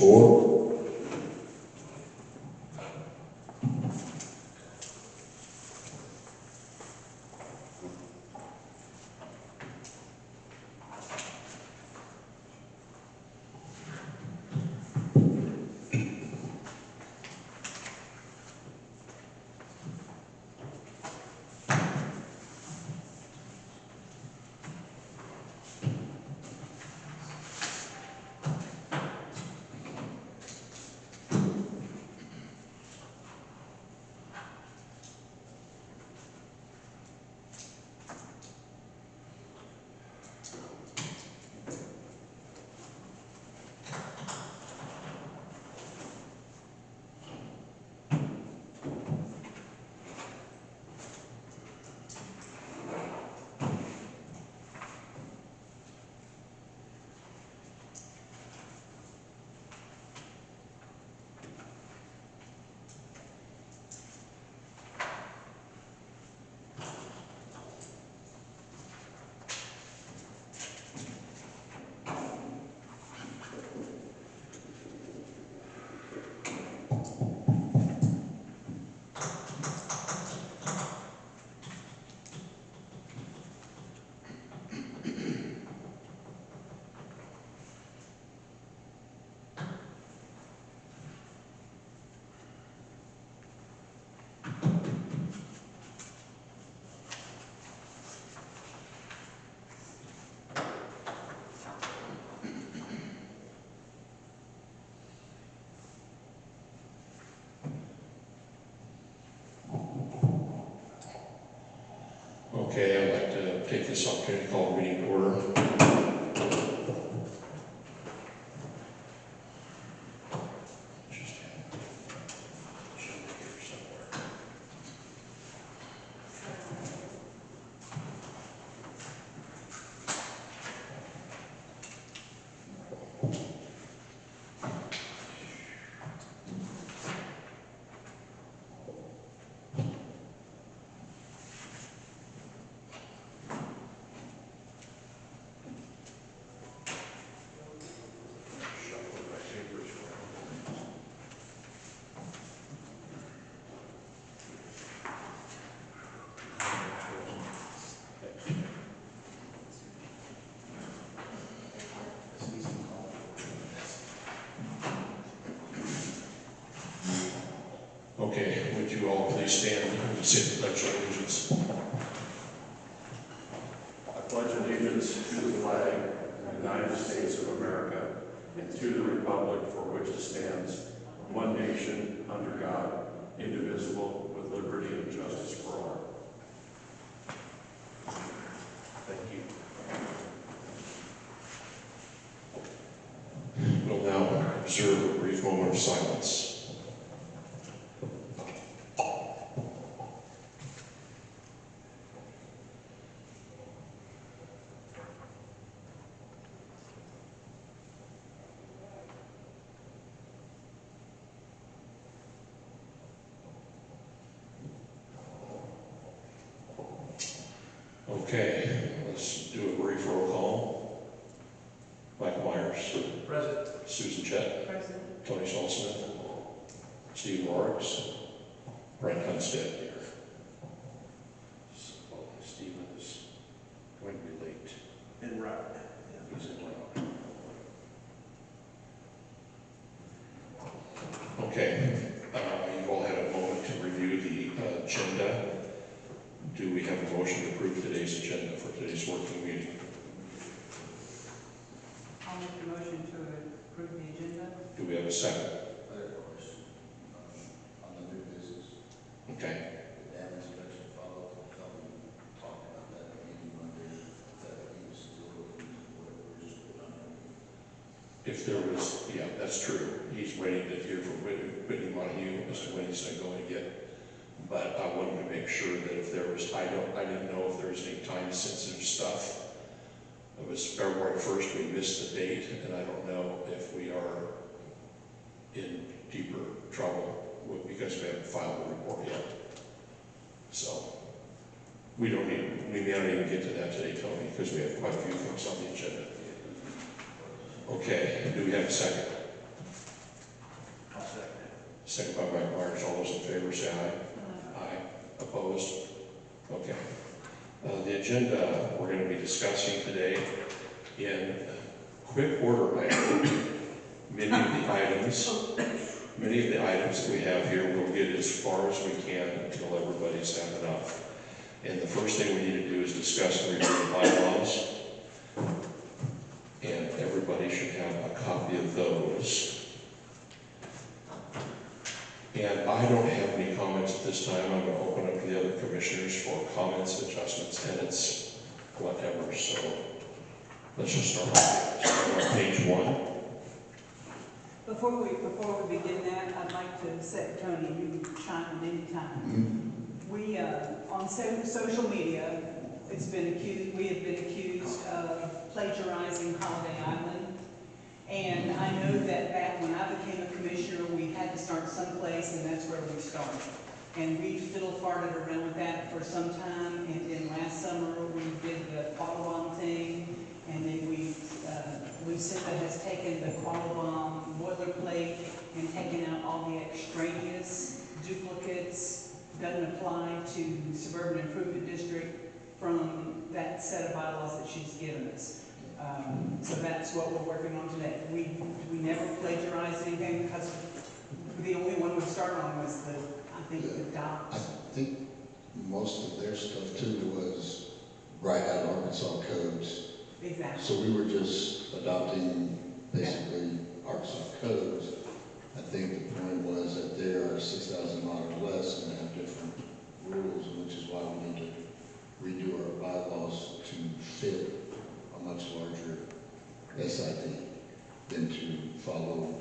4. Okay, I'd like to take this opportunity to call the meeting to order. Okay, would you all please stand and say the Pledge of Allegiance? I pledge allegiance to the flag of the United States of America and to the republic for which it stands, one nation, under God, indivisible, with liberty and justice for all. Thank you. We'll now observe a brief moment of silence. Okay, let's do a brief roll call. Michael Myers. Present. Susan Chet. Present. Tony Schultzman. Steve Marks. Brent Hunstead here. So, Stephen is going to be late. En route. He's en route. Okay, you've all had a moment to review the agenda. Do we have a motion to approve today's agenda for today's working meeting? I'll make the motion to approve the agenda. Do we have a second? On the new business, Okay. the dam inspection follow-up, talked about that meeting Monday, that he was still looking into whatever we just put on there. If there was, yeah, that's true. He's waiting to hear from Whitney Montague as to when he's going to get. But I wanted to make sure that if there was, I didn't know if there was any time-sensitive stuff. It was February 1st, we missed the date, and I don't know if we are in deeper trouble because we haven't filed the report yet. So we may not even get to that today, Tony, because we have quite a few things on the agenda. Okay, do we have a second? second by Mike Myers. All those in favor say aye. Aye. Opposed? Okay. The agenda we're going to be discussing today in quick order, I think. Many of the items that we have here, we'll get as far as we can until everybody's had enough. And the first thing we need to do is discuss and review the bylaws. And everybody should have a copy of those. And I don't have any comments at this time. I'm going to open up to the other commissioners for comments, adjustments, edits, whatever. So let's just start on page 1. Before we begin that, I'd like to say, Tony, you can chime in anytime. We, on social media, we have been accused of plagiarizing Holiday Island. And I know that back when I became a commissioner, we had to start someplace, and that's where we started. And we fiddle-farted around with that for some time, and then last summer we did the Quattlebaum thing, and then Lucinda has taken the Quattlebaum boilerplate and taken out all the extraneous duplicates, doesn't apply to Suburban Improvement District from that set of bylaws that she's given us. So that's what we're working on today. We never plagiarized anything because the only one we started on was the docs. I think most of their stuff too was right out of Arkansas codes. Exactly. So we were just adopting basically Arkansas codes. I think the point was that there are 6,000 miles or less and they have different rules, which is why we need to redo our bylaws to fit a much larger SID than to follow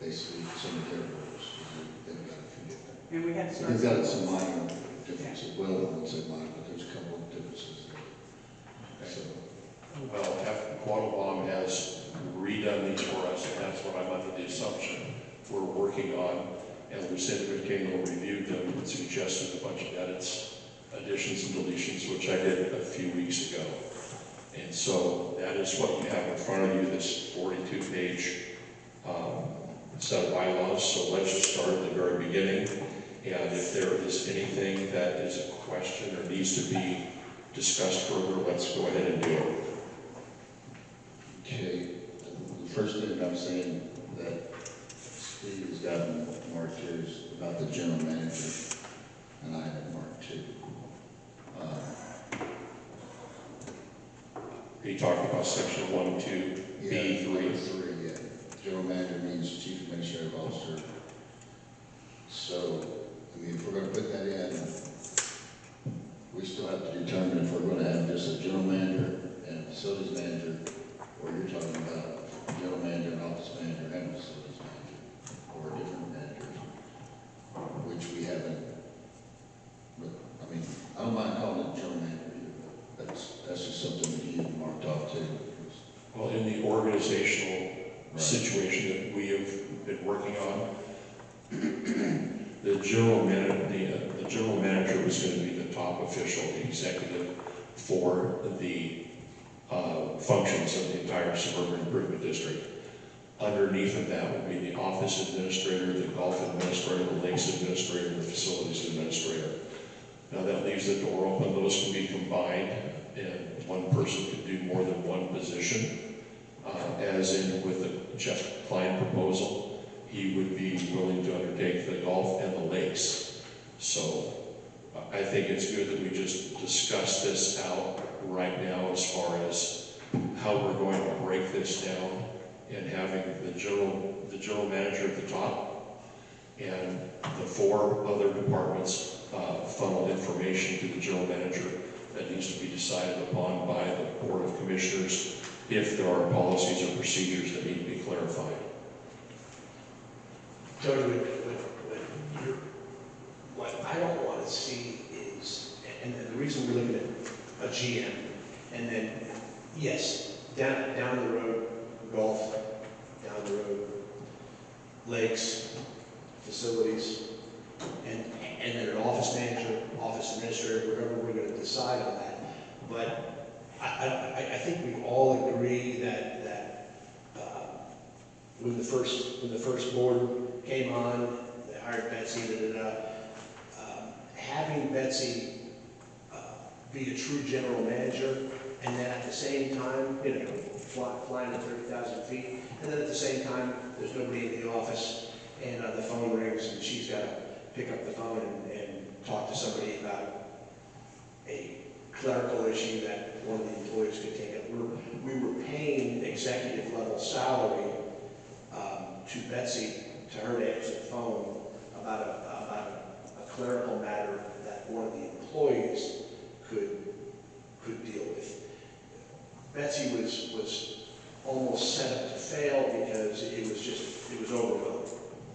basically some of their rules. They've got a few different. And we had to So start. they've got some minor differences. Well, I won't say minor, but there's a couple of differences there. Okay. So, Well, after Quattlebaum has redone these for us, and that's what I'm under the assumption we're working on, and Lucinda McCain reviewed them and suggested a bunch of edits, additions, and deletions, which I did a few weeks ago. And so that is what you have in front of you, this 42-page set of bylaws. So let's just start at the very beginning. And if there is anything that is a question or needs to be discussed further, let's go ahead and do it. okay, the first thing I'm saying that Steve has gotten marked here is about the general manager, and I have marked too. Are you talking about section 1, 2, B3? 3, yeah. General manager means chief administrative officer. So, I mean, if we're going to put that in, we still have to determine if we're going to have just a general manager and a facilities manager, or you're talking about general manager, and office manager, and facilities manager, or different managers, which we haven't. But I mean, I don't mind calling it general manager either, but that's just something that you marked off too. Well, in the organizational situation that we have been working on, the general manager was going to be the top official, the executive for the functions of the entire Suburban Improvement District. Underneath of that would be the office administrator, the golf administrator, the lakes administrator, and the facilities administrator. Now that leaves the door open. Those can be combined, and one person could do more than one position. As in with the Jeff Klein proposal, he would be willing to undertake the golf and the lakes. So I think it's good that we just discuss this out right now as far as how we're going to break this down, and having the general manager at the top and the 4 other departments funnel information to the general manager that needs to be decided upon by the Board of Commissioners if there are policies or procedures that need to be clarified. Tony, what I don't want to see is, and the reason we're looking at a GM, and then, yes, down the road, golf, down the road, lakes, facilities, and then an office manager, office administrator, whatever we're going to decide on that. But I think we all agree that when the first board came on, hired Betsy, having Betsy be a true general manager, and then at the same time, flying at 30,000 feet, and then at the same time, there's nobody in the office, and the phone rings, and she's got to pick up the phone and talk to somebody about a clerical issue that one of the employees could take up. We were paying executive level salary to Betsy, to her to answer the phone about a clerical matter that one of the employees could deal with. Betsy was almost set up to fail because it was overwhelmed,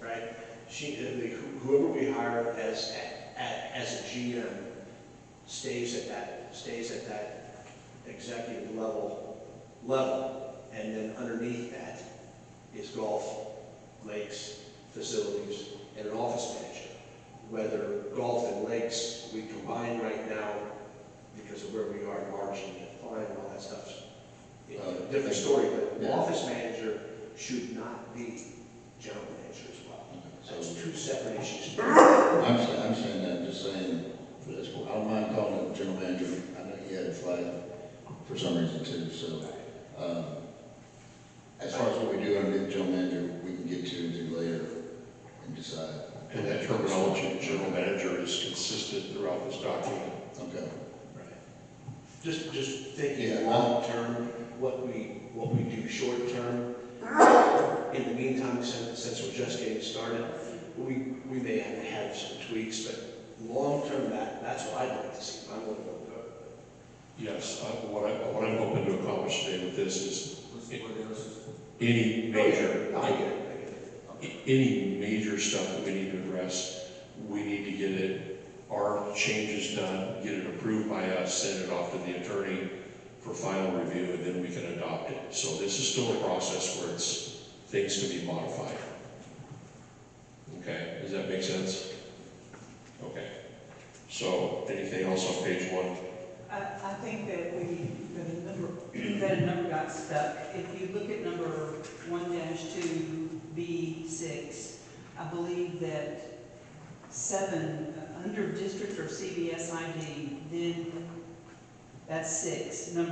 right? Whoever we hire as a GM stays at that executive level, and then underneath that is golf, lakes, facilities, and an office manager. Whether golf and lakes we combine right now because of where we are in margin and fine and all that stuff's a different story, but the office manager should not be general manager as well. That's two separate issues. I'm saying that, I'm just saying, I don't mind calling it general manager. I know he had a flag for some reason too, so. As far as what we do under the general manager, we can get to later and decide. And that terminology, general manager, is consistent throughout this document. Okay. Right. Just thinking Yeah. long term, what we do short term. In the meantime, since we're just getting started, we may have to have some tweaks, but long term, that's what I'd like to see. I'm going to go. Yes, what I'm hoping to accomplish today with this is any major, I get it. any major stuff that we need to address, we need to get our changes done, get it approved by us, send it off to the attorney for final review, and then we can adopt it. So this is still a process where things can be modified. Okay, does that make sense? Okay. So anything else on page 1? I think that that a number got stuck. If you look at number 1-2B6, I believe that 7, under district or CBS ID, then that's 6. Number